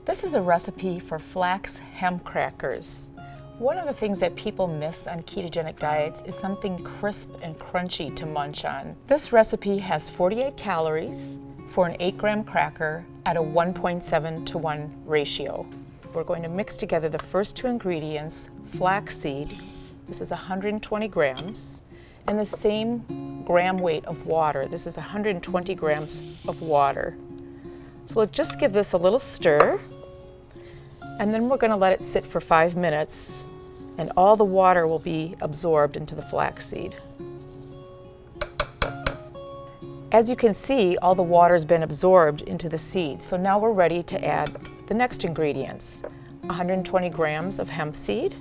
This is a recipe for flax hemp crackers. One of the things that people miss on ketogenic diets is something crisp and crunchy to munch on. This recipe has 48 calories for an 8-gram cracker at a 1.7-to-1 ratio. We're going to mix together the first two ingredients, flaxseed, this is 120 grams, and the same gram weight of water. This is 120 grams of water. So we'll just give this a little stir, and then we're going to let it sit for 5 minutes, and all the water will be absorbed into the flaxseed. As you can see, all the water has been absorbed into the seed. So now we're ready to add the next ingredients. 120 grams of hemp seed,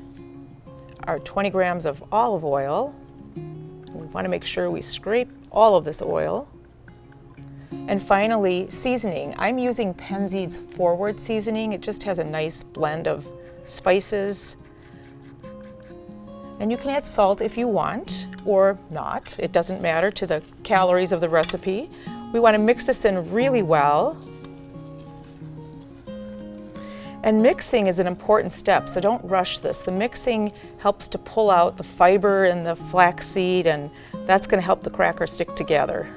our 20 grams of olive oil. We want to make sure we scrape all of this oil. And finally, seasoning. I'm using Penzeed's Forward seasoning. It just has a nice blend of spices. And you can add salt if you want, or not. It doesn't matter to the calories of the recipe. We want to mix this in really well. And mixing is an important step, so don't rush this. The mixing helps to pull out the fiber in the flaxseed, and that's going to help the cracker stick together.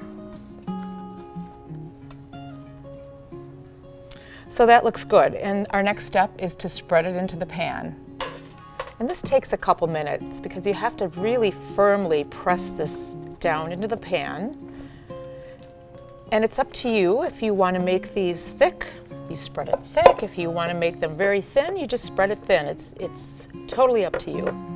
So that looks good, and our next step is to spread it into the pan. And this takes a couple minutes because you have to really firmly press this down into the pan. And it's up to you. If you want to make these thick, you spread it thick. If you want to make them very thin, you just spread it thin. It's totally up to you.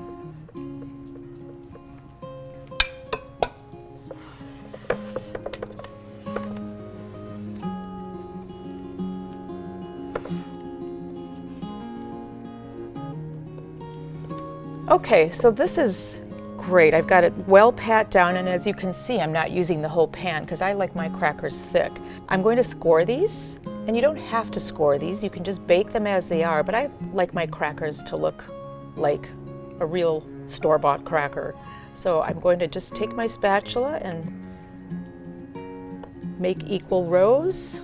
Okay, so this is great. I've got it well pat down, and as you can see, I'm not using the whole pan because I like my crackers thick. I'm going to score these, and you don't have to score these. You can just bake them as they are, but I like my crackers to look like a real store-bought cracker. So I'm going to just take my spatula and make equal rows.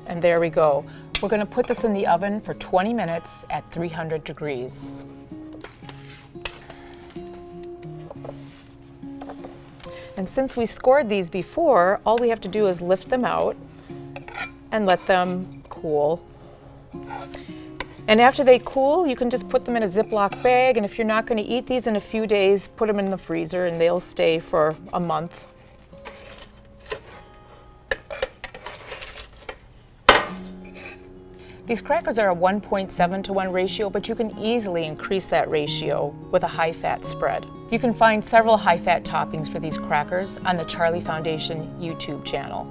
And there we go. We're going to put this in the oven for 20 minutes at 300 degrees. And since we scored these before, all we have to do is lift them out and let them cool. And after they cool, you can just put them in a Ziploc bag, and if you're not going to eat these in a few days, put them in the freezer and they'll stay for a month. These crackers are a 1.7-to-1 ratio, but you can easily increase that ratio with a high-fat spread. You can find several high-fat toppings for these crackers on the Charlie Foundation YouTube channel.